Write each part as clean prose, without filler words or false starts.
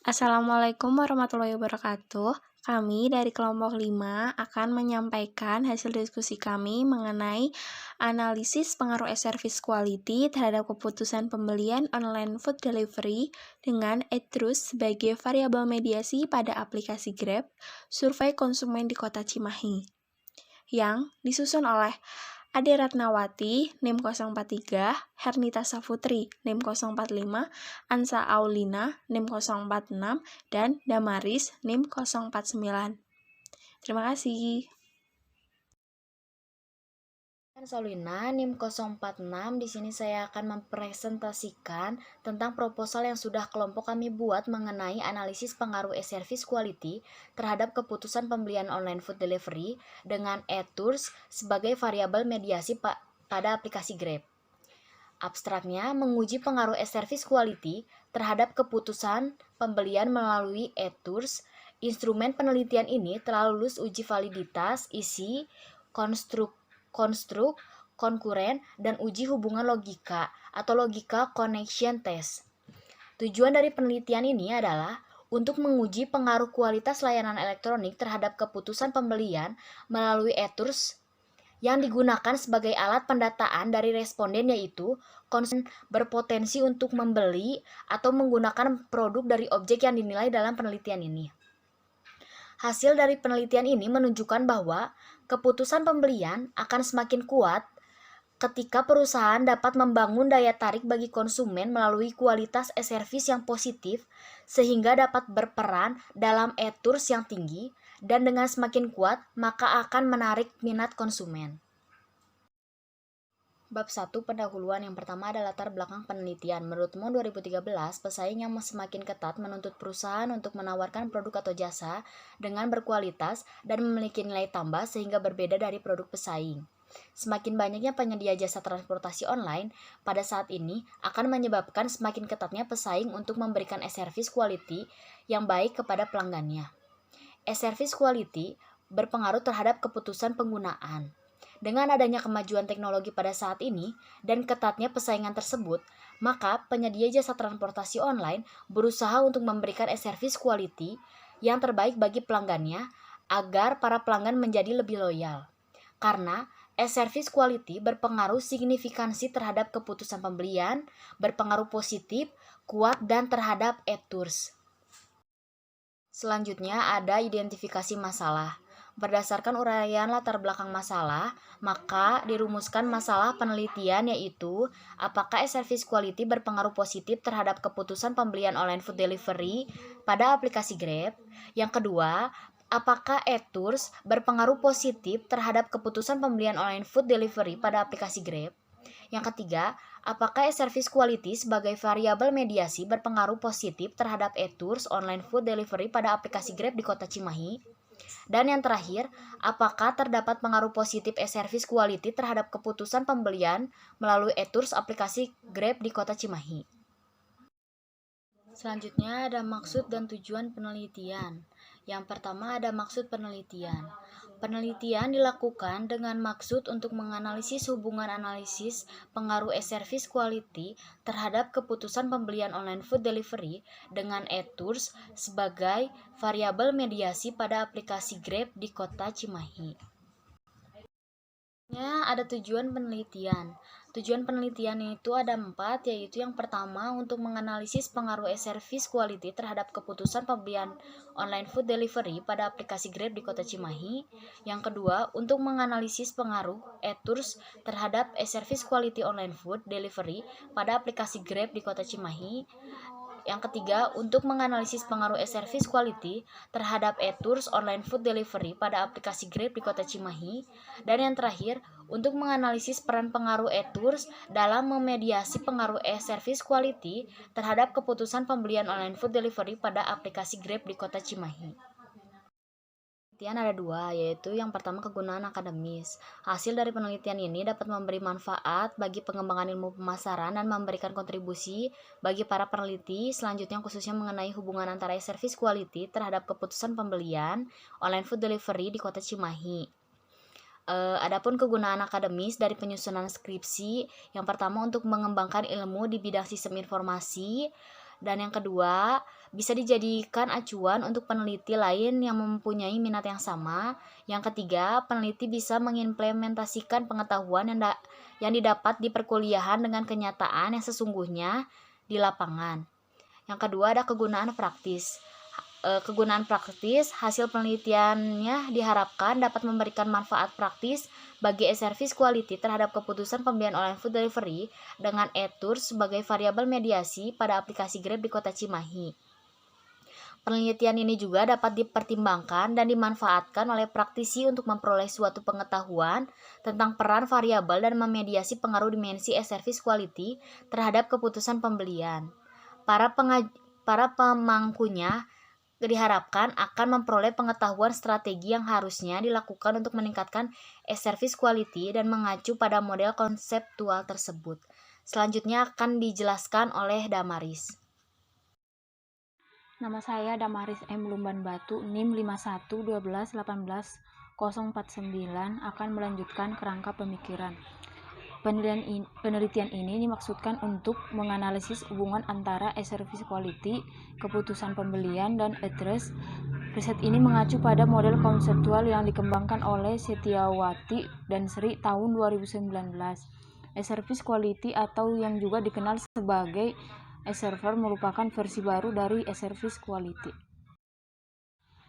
Assalamualaikum warahmatullahi wabarakatuh. Kami dari kelompok 5 akan menyampaikan hasil diskusi kami mengenai analisis pengaruh e-service quality terhadap keputusan pembelian online food delivery dengan Edrus sebagai variabel mediasi pada aplikasi Grab, survei konsumen di Kota Cimahi, yang disusun oleh Ade Ratnawati, NIM 043, Hernita Safutri, NIM 045, Ansa Aulina, NIM 046, dan Damaris, NIM 049. Terima kasih. Solina NIM 046. Di sini saya akan mempresentasikan tentang proposal yang sudah kelompok kami buat mengenai analisis pengaruh e-service quality terhadap keputusan pembelian online food delivery dengan e-tours sebagai variabel mediasi pada aplikasi Grab. Abstraknya, menguji pengaruh e-service quality terhadap keputusan pembelian melalui e-tours. Instrumen penelitian ini telah lulus uji validitas, isi, konstruk, konkuren, dan uji hubungan logika atau logika connection test. Tujuan dari penelitian ini adalah untuk menguji pengaruh kualitas layanan elektronik terhadap keputusan pembelian melalui e-tours yang digunakan sebagai alat pendataan dari responden, yaitu konsumen berpotensi untuk membeli atau menggunakan produk dari objek yang dinilai dalam penelitian ini. Hasil dari penelitian ini menunjukkan bahwa keputusan pembelian akan semakin kuat ketika perusahaan dapat membangun daya tarik bagi konsumen melalui kualitas e-service yang positif sehingga dapat berperan dalam e-tours yang tinggi, dan dengan semakin kuat maka akan menarik minat konsumen. Bab 1 pendahuluan. Yang pertama adalah latar belakang penelitian. Menurut MON 2013, pesaing yang semakin ketat menuntut perusahaan untuk menawarkan produk atau jasa dengan berkualitas dan memiliki nilai tambah sehingga berbeda dari produk pesaing. Semakin banyaknya penyedia jasa transportasi online pada saat ini akan menyebabkan semakin ketatnya pesaing untuk memberikan e-service quality yang baik kepada pelanggannya. E-service quality berpengaruh terhadap keputusan penggunaan. Dengan adanya kemajuan teknologi pada saat ini dan ketatnya persaingan tersebut, maka penyedia jasa transportasi online berusaha untuk memberikan e-service quality yang terbaik bagi pelanggannya agar para pelanggan menjadi lebih loyal. Karena e-service quality berpengaruh signifikansi terhadap keputusan pembelian, berpengaruh positif, kuat, dan terhadap e-tours. Selanjutnya ada identifikasi masalah. Berdasarkan uraian latar belakang masalah, maka dirumuskan masalah penelitian, yaitu apakah e-service quality berpengaruh positif terhadap keputusan pembelian online food delivery pada aplikasi Grab. Yang kedua, apakah e-tours berpengaruh positif terhadap keputusan pembelian online food delivery pada aplikasi Grab. Yang ketiga, apakah e-service quality sebagai variabel mediasi berpengaruh positif terhadap e-tours online food delivery pada aplikasi Grab di Kota Cimahi? Dan yang terakhir, apakah terdapat pengaruh positif e-service quality terhadap keputusan pembelian melalui e-tours aplikasi Grab di Kota Cimahi? Selanjutnya ada maksud dan tujuan penelitian. Yang pertama ada maksud penelitian. Penelitian dilakukan dengan maksud untuk menganalisis hubungan analisis pengaruh e-service quality terhadap keputusan pembelian online food delivery dengan e-tours sebagai variabel mediasi pada aplikasi Grab di Kota Cimahi. Ada tujuan penelitian. Tujuan penelitian itu ada 4, yaitu yang pertama untuk menganalisis pengaruh e-service quality terhadap keputusan pembelian online food delivery pada aplikasi Grab di Kota Cimahi. Yang kedua, untuk menganalisis pengaruh e-tours terhadap e-service quality online food delivery pada aplikasi Grab di Kota Cimahi. Yang ketiga, untuk menganalisis pengaruh e-service quality terhadap e-tours online food delivery pada aplikasi Grab di Kota Cimahi. Dan yang terakhir, untuk menganalisis peran pengaruh e-tours dalam memediasi pengaruh e-service quality terhadap keputusan pembelian online food delivery pada aplikasi Grab di Kota Cimahi. Penelitian ada 2, yaitu yang pertama kegunaan akademis. Hasil dari penelitian ini dapat memberi manfaat bagi pengembangan ilmu pemasaran dan memberikan kontribusi bagi para peneliti selanjutnya, khususnya mengenai hubungan antara e-service quality terhadap keputusan pembelian online food delivery di Kota Cimahi. Adapun kegunaan akademis dari penyusunan skripsi, yang pertama untuk mengembangkan ilmu di bidang sistem informasi, Dan yang kedua, bisa dijadikan acuan untuk peneliti lain yang mempunyai minat yang sama. Yang ketiga, peneliti bisa mengimplementasikan pengetahuan yang didapat di perkuliahan dengan kenyataan yang sesungguhnya di lapangan. Yang kedua ada kegunaan praktis. Kegunaan praktis, hasil penelitiannya diharapkan dapat memberikan manfaat praktis bagi e-service quality terhadap keputusan pembelian online food delivery dengan e-tours sebagai variabel mediasi pada aplikasi Grab di Kota Cimahi. Penelitian ini juga dapat dipertimbangkan dan dimanfaatkan oleh praktisi untuk memperoleh suatu pengetahuan tentang peran variabel dan memediasi pengaruh dimensi e-service quality terhadap keputusan pembelian. Para pemangkunya diharapkan akan memperoleh pengetahuan strategi yang harusnya dilakukan untuk meningkatkan e-service quality dan mengacu pada model konseptual tersebut. Selanjutnya akan dijelaskan oleh Damaris. Nama saya Damaris M. Lumban Batu, NIM 5112181049, akan melanjutkan kerangka pemikiran. Penelitian ini dimaksudkan untuk menganalisis hubungan antara e-service quality, keputusan pembelian, dan e-trust. Riset ini mengacu pada model konseptual yang dikembangkan oleh Setiawati dan Sri tahun 2019. E-service quality atau yang juga dikenal sebagai e-server merupakan versi baru dari e-service quality.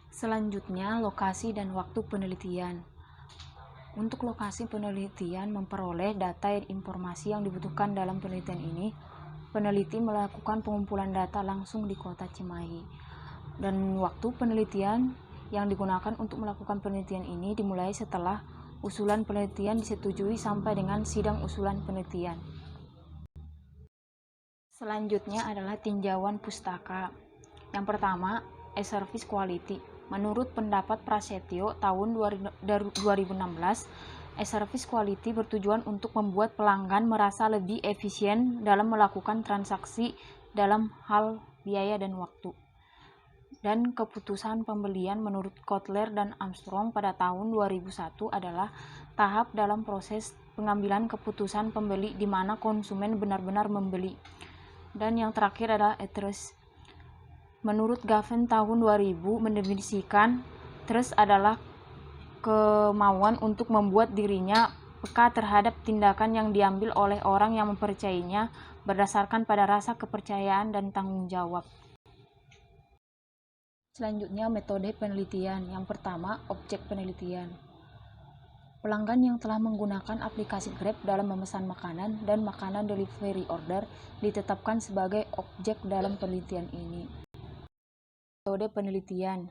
Selanjutnya, lokasi dan waktu penelitian. Untuk lokasi penelitian memperoleh data dan informasi yang dibutuhkan dalam penelitian ini, peneliti melakukan pengumpulan data langsung di Kota Cimahi. Dan waktu penelitian yang digunakan untuk melakukan penelitian ini dimulai setelah usulan penelitian disetujui sampai dengan sidang usulan penelitian. Selanjutnya adalah tinjauan pustaka. Yang pertama, e-service quality. Menurut pendapat Prasetyo tahun 2016, e-service quality bertujuan untuk membuat pelanggan merasa lebih efisien dalam melakukan transaksi dalam hal biaya dan waktu. Dan keputusan pembelian menurut Kotler dan Armstrong pada tahun 2001 adalah tahap dalam proses pengambilan keputusan pembeli di mana konsumen benar-benar membeli. Dan yang terakhir adalah e-trust. Menurut Gaven tahun 2000 mendefinisikan trust adalah kemauan untuk membuat dirinya peka terhadap tindakan yang diambil oleh orang yang mempercayainya berdasarkan pada rasa kepercayaan dan tanggung jawab. Selanjutnya metode penelitian. Yang pertama, objek penelitian. Pelanggan yang telah menggunakan aplikasi Grab dalam memesan makanan dan makanan delivery order ditetapkan sebagai objek dalam penelitian ini. Metode penelitian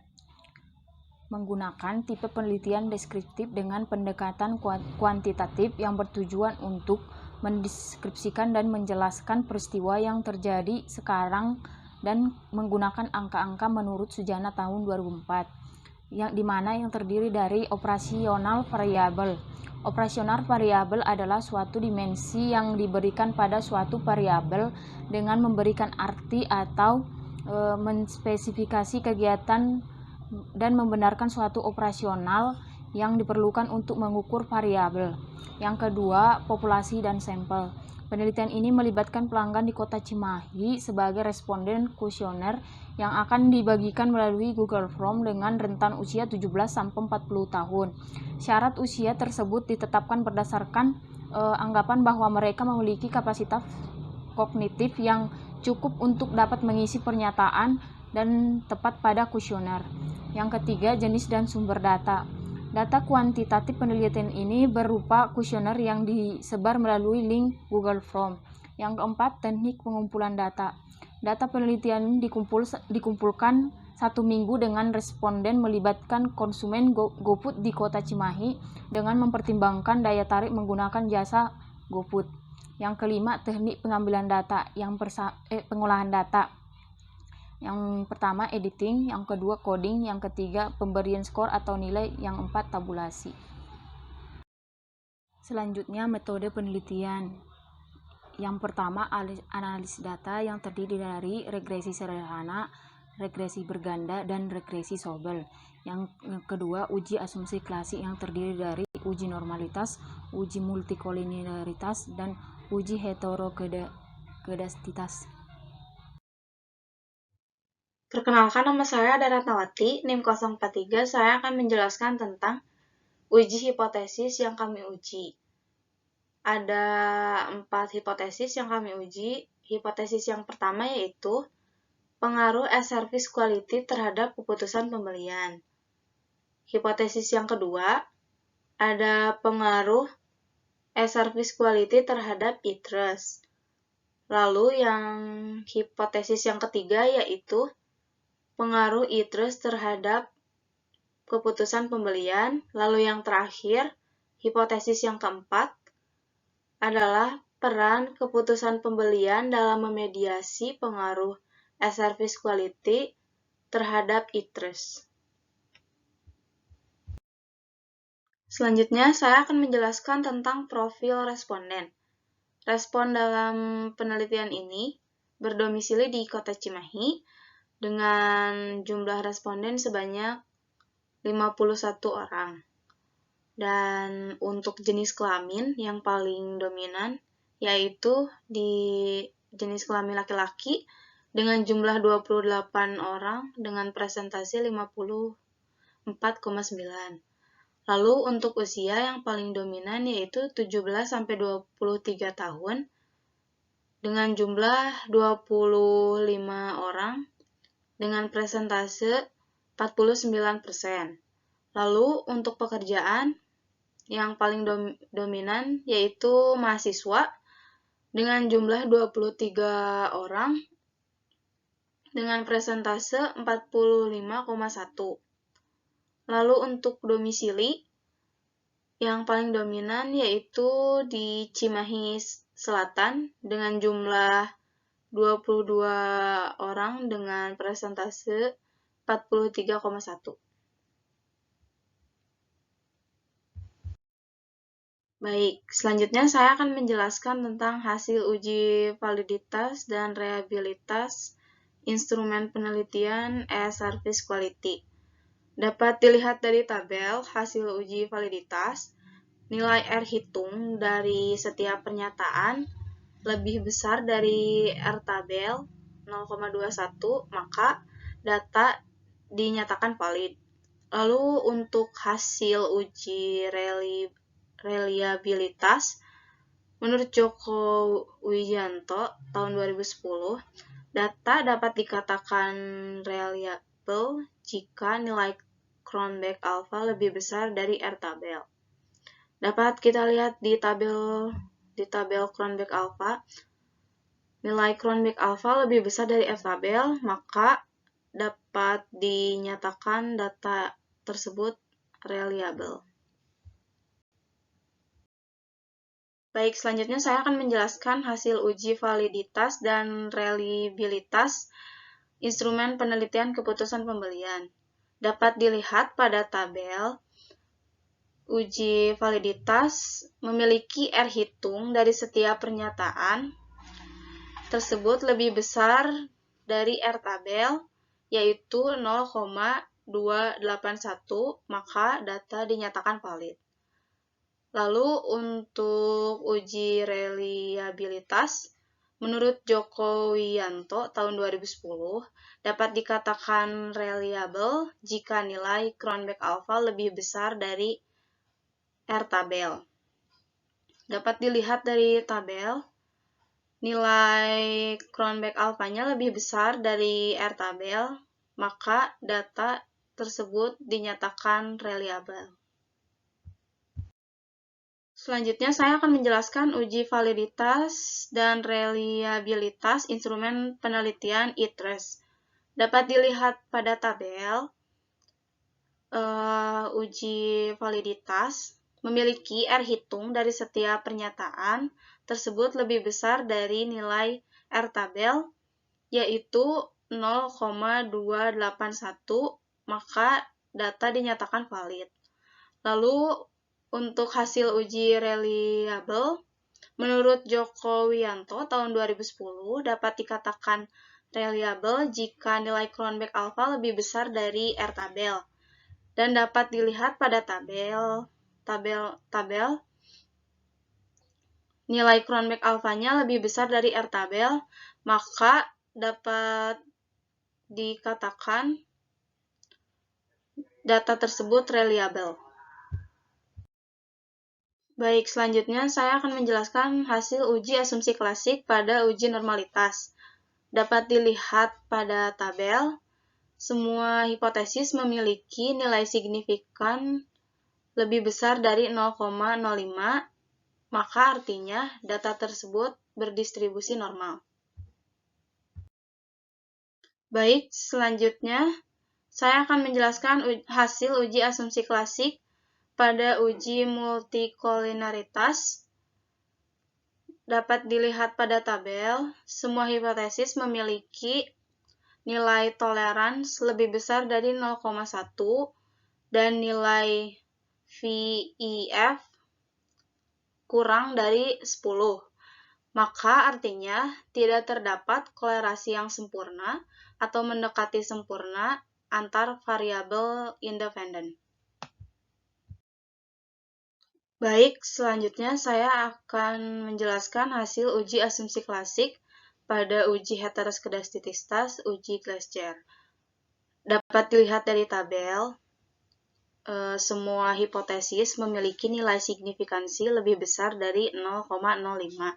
menggunakan tipe penelitian deskriptif dengan pendekatan kuantitatif yang bertujuan untuk mendeskripsikan dan menjelaskan peristiwa yang terjadi sekarang dan menggunakan angka-angka menurut Sujana tahun 2004 yang dimana yang terdiri dari operasional variabel. Operasional variabel adalah suatu dimensi yang diberikan pada suatu variabel dengan memberikan arti atau menspesifikasi kegiatan dan membenarkan suatu operasional yang diperlukan untuk mengukur variabel. Yang kedua, populasi dan sampel. Penelitian ini melibatkan pelanggan di Kota Cimahi sebagai responden kuesioner yang akan dibagikan melalui Google Form dengan rentan usia 17-40 tahun. Syarat usia tersebut ditetapkan berdasarkan anggapan bahwa mereka memiliki kapasitas kognitif yang cukup untuk dapat mengisi pernyataan dan tepat pada kuesioner. Yang ketiga, jenis dan sumber data. Data kuantitatif penelitian ini berupa kuesioner yang disebar melalui link Google Form. Yang keempat, teknik pengumpulan data. Data penelitian dikumpulkan 1 minggu dengan responden melibatkan konsumen GoFood di Kota Cimahi dengan mempertimbangkan daya tarik menggunakan jasa GoFood. Yang kelima, teknik pengambilan data, pengolahan data. Yang pertama, editing, yang kedua, coding, yang ketiga, pemberian skor atau nilai, yang empat, tabulasi. Selanjutnya, metode penelitian. Yang pertama, analisis data yang terdiri dari regresi sederhana, regresi berganda, dan regresi Sobel. Yang kedua, uji asumsi klasik yang terdiri dari uji normalitas, uji multikolinialitas, dan uji heterogeneititas. Perkenalkan, nama saya Daratnawati, NIM 043. Saya akan menjelaskan tentang uji hipotesis yang kami uji. Ada 4 hipotesis yang kami uji. Hipotesis yang pertama yaitu pengaruh e-service quality terhadap keputusan pembelian. Hipotesis yang kedua, ada pengaruh e-service quality terhadap e-trust. Lalu yang hipotesis yang ketiga yaitu pengaruh e-trust terhadap keputusan pembelian. Lalu yang terakhir, hipotesis yang keempat adalah peran keputusan pembelian dalam memediasi pengaruh e-service quality terhadap e-trust. Selanjutnya, saya akan menjelaskan tentang profil responden. Respon dalam penelitian ini berdomisili di Kota Cimahi dengan jumlah responden sebanyak 51 orang. Dan untuk jenis kelamin yang paling dominan yaitu di jenis kelamin laki-laki dengan jumlah 28 orang dengan presentasi 54,9. Lalu untuk usia yang paling dominan yaitu 17-23 tahun dengan jumlah 25 orang dengan presentase 49%. Lalu untuk pekerjaan yang paling dominan yaitu mahasiswa dengan jumlah 23 orang dengan presentase 45,1. Lalu untuk domisili yang paling dominan yaitu di Cimahi Selatan dengan jumlah 22 orang dengan presentase 43,1. Baik, selanjutnya saya akan menjelaskan tentang hasil uji validitas dan reliabilitas instrumen penelitian e-service quality. Dapat dilihat dari tabel hasil uji validitas, nilai R hitung dari setiap pernyataan lebih besar dari R tabel 0,21, maka data dinyatakan valid. Lalu untuk hasil uji reliabilitas, menurut Joko Wijanto tahun 2010, data dapat dikatakan reliable jika nilai Cronbach alpha lebih besar dari R tabel. Dapat kita lihat di tabel Cronbach alpha. Nilai Cronbach alpha lebih besar dari R tabel, maka dapat dinyatakan data tersebut reliable. Baik, selanjutnya saya akan menjelaskan hasil uji validitas dan reliabilitas instrumen penelitian keputusan pembelian. Dapat dilihat pada tabel, uji validitas memiliki R hitung dari setiap pernyataan tersebut lebih besar dari R tabel, yaitu 0,281, maka data dinyatakan valid. Lalu untuk uji reliabilitas, menurut Joko Wijanto tahun 2010, dapat dikatakan reliable jika nilai Cronbach alpha lebih besar dari R tabel. Dapat dilihat dari tabel, nilai Cronbach alpha-nya lebih besar dari R tabel, maka data tersebut dinyatakan reliable. Selanjutnya, saya akan menjelaskan uji validitas dan reliabilitas instrumen penelitian e-trust. Dapat dilihat pada tabel, uji validitas memiliki R hitung dari setiap pernyataan tersebut lebih besar dari nilai R tabel, yaitu 0,281, maka data dinyatakan valid. Lalu, untuk hasil uji reliable, menurut Joko Wijanto tahun 2010 dapat dikatakan reliable jika nilai Cronbach alpha lebih besar dari R tabel. Dan dapat dilihat pada tabel nilai Cronbach alpha-nya lebih besar dari R tabel, maka dapat dikatakan data tersebut reliable. Baik, selanjutnya saya akan menjelaskan hasil uji asumsi klasik pada uji normalitas. Dapat dilihat pada tabel, semua hipotesis memiliki nilai signifikan lebih besar dari 0,05, maka artinya data tersebut berdistribusi normal. Baik, selanjutnya saya akan menjelaskan hasil uji asumsi klasik pada uji multikolinialitas. Dapat dilihat pada tabel, semua hipotesis memiliki nilai tolerans lebih besar dari 0,1 dan nilai VEF kurang dari 10. Maka artinya tidak terdapat kolerasi yang sempurna atau mendekati sempurna antar variabel independen. Baik, selanjutnya saya akan menjelaskan hasil uji asumsi klasik pada uji heteroskedastisitas, uji Glaser. Dapat dilihat dari tabel, semua hipotesis memiliki nilai signifikansi lebih besar dari 0,05.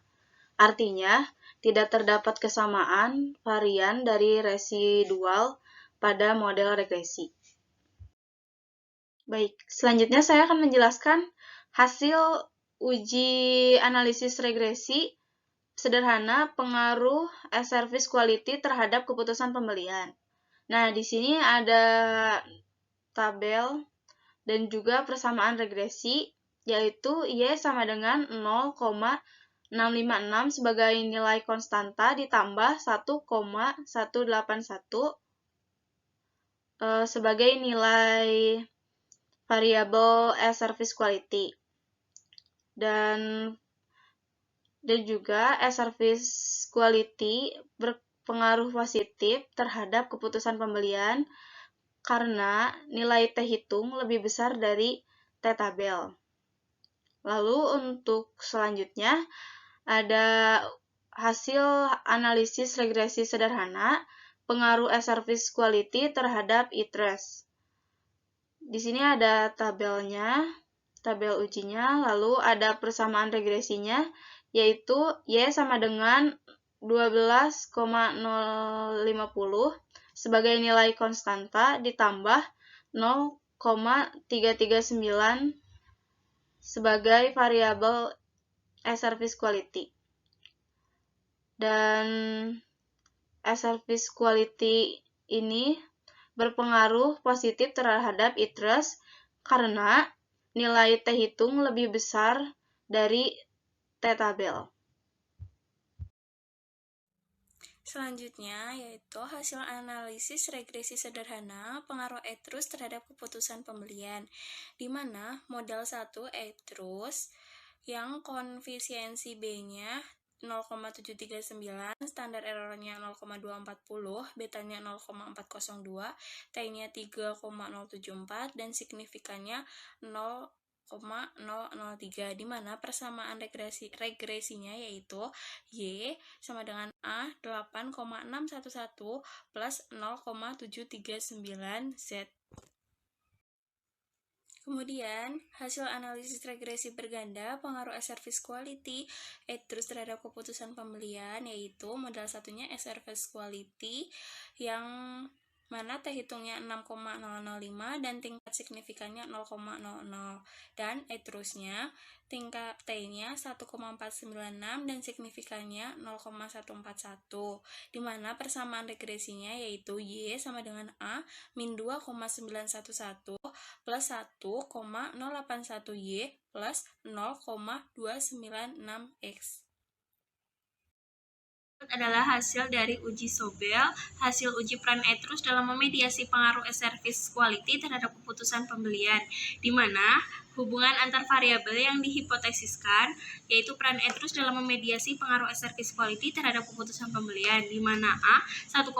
Artinya, tidak terdapat kesamaan varian dari residual pada model regresi. Baik, selanjutnya saya akan menjelaskan hasil uji analisis regresi sederhana pengaruh service quality terhadap keputusan pembelian. Nah, di sini ada tabel dan juga persamaan regresi, yaitu Y sama dengan 0,656 sebagai nilai konstanta ditambah 1,181 sebagai nilai variabel service quality. Dan juga service quality berpengaruh positif terhadap keputusan pembelian karena nilai T hitung lebih besar dari T tabel. Lalu untuk selanjutnya ada hasil analisis regresi sederhana pengaruh service quality terhadap ITRES. Di sini ada tabelnya, tabel ujinya, lalu ada persamaan regresinya, yaitu Y sama dengan 12,050 sebagai nilai konstanta ditambah 0,339 sebagai variabel service quality. Dan service quality ini berpengaruh positif terhadap ITRES karena nilai T hitung lebih besar dari T tabel. Selanjutnya yaitu hasil analisis regresi sederhana pengaruh ETRUS terhadap keputusan pembelian, di mana model 1 ETRUS yang koefisiensi B-nya 0,739, standar errornya 0,240, betanya 0,402, T-nya 3,074, dan signifikannya 0,003, di mana persamaan regresinya yaitu Y sama dengan A 8,611 plus 0,739 Z. Kemudian, hasil analisis regresi berganda pengaruh service quality terus terhadap keputusan pembelian, yaitu modal satunya service quality yang mana T hitungnya 6,005 dan tingkat signifikannya 0,00, dan terusnya tingkat T-nya 1,496 dan signifikannya 0,141, di mana persamaan regresinya yaitu Y sama dengan A min 2,911 plus 1,081Y plus 0,296X. Adalah hasil dari uji Sobel, hasil uji peran ETRUS dalam memediasi pengaruh service quality terhadap keputusan pembelian, di mana hubungan antar variabel yang dihipotesiskan yaitu peran ETRUS dalam memediasi pengaruh service quality terhadap keputusan pembelian, di mana A 1,081,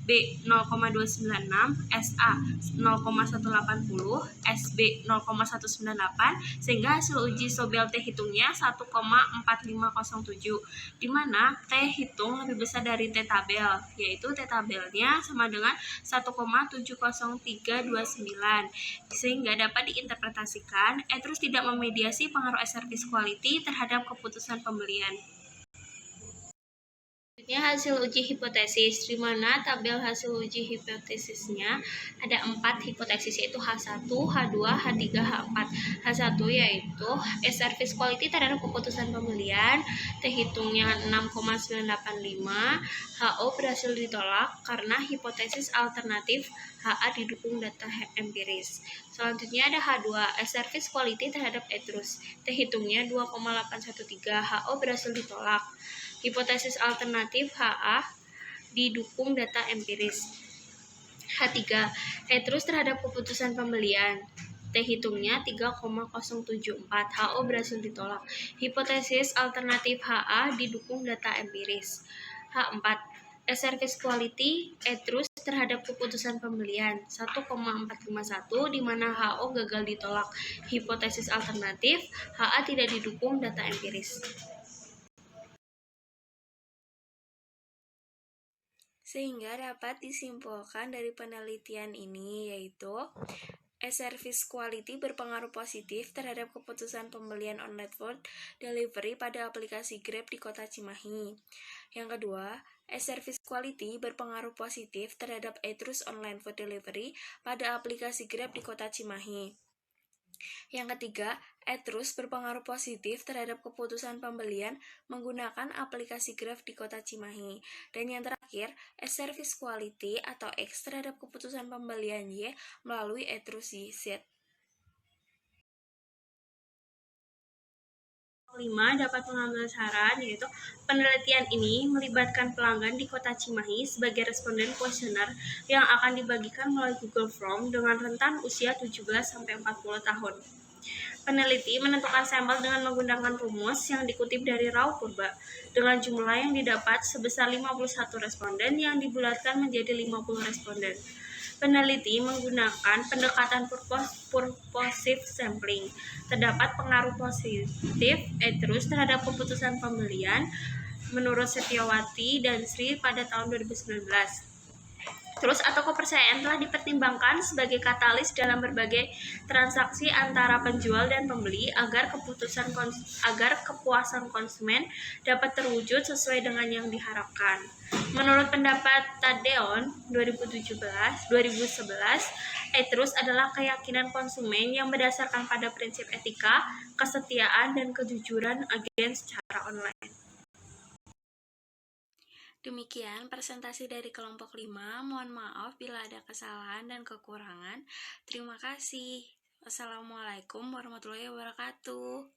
B SB 0,296, SA 0,180, SB 0,198, sehingga hasil uji sobel T hitungnya 1,4507, di mana T hitung lebih besar dari T tabel, yaitu T tabelnya sama dengan 1,70329, sehingga dapat diinterpretasikan terus tidak memediasi pengaruh service quality terhadap keputusan pembelian. Selanjutnya hasil uji hipotesis, di mana tabel hasil uji hipotesisnya ada 4 hipotesis, yaitu H1, H2, H3, H4. H1 yaitu service quality terhadap keputusan pembelian, T hitungnya 6,985, HO berhasil ditolak karena hipotesis alternatif HA didukung data empiris. Selanjutnya ada H2, service quality terhadap etrus, T hitungnya 2,813, HO berhasil ditolak. Hipotesis alternatif HA didukung data empiris. H3, etrus terhadap keputusan pembelian, T hitungnya 3,074, HO berhasil ditolak. Hipotesis alternatif HA didukung data empiris. H4, service quality etrus terhadap keputusan pembelian 1,451, di mana HO gagal ditolak. Hipotesis alternatif HA tidak didukung data empiris. Sehingga dapat disimpulkan dari penelitian ini yaitu service quality berpengaruh positif terhadap keputusan pembelian online food delivery pada aplikasi Grab di Kota Cimahi. Yang kedua, service quality berpengaruh positif terhadap etrus online food delivery pada aplikasi Grab di Kota Cimahi. Yang ketiga, etrus berpengaruh positif terhadap keputusan pembelian menggunakan aplikasi Grab di Kota Cimahi. Dan yang terakhir, service quality atau X terhadap keputusan pembelian Y melalui etrus Z. 5 dapat mengambil saran, yaitu penelitian ini melibatkan pelanggan di Kota Cimahi sebagai responden kuesioner yang akan dibagikan melalui Google Form dengan rentan usia 17-40 tahun. Peneliti menentukan sampel dengan menggunakan rumus yang dikutip dari Raw Purba dengan jumlah yang didapat sebesar 51 responden yang dibulatkan menjadi 50 responden. Peneliti menggunakan pendekatan purposive sampling. Terdapat pengaruh positif etrus terhadap keputusan pembelian menurut Setiawati dan Sri pada tahun 2019. Atau kepercayaan telah dipertimbangkan sebagai katalis dalam berbagai transaksi antara penjual dan pembeli agar kepuasan konsumen dapat terwujud sesuai dengan yang diharapkan. Menurut pendapat Tadeon 2011, etrus adalah keyakinan konsumen yang berdasarkan pada prinsip etika, kesetiaan, dan kejujuran agen secara online. Demikian presentasi dari kelompok 5. Mohon maaf bila ada kesalahan dan kekurangan. Terima kasih. Wassalamualaikum warahmatullahi wabarakatuh.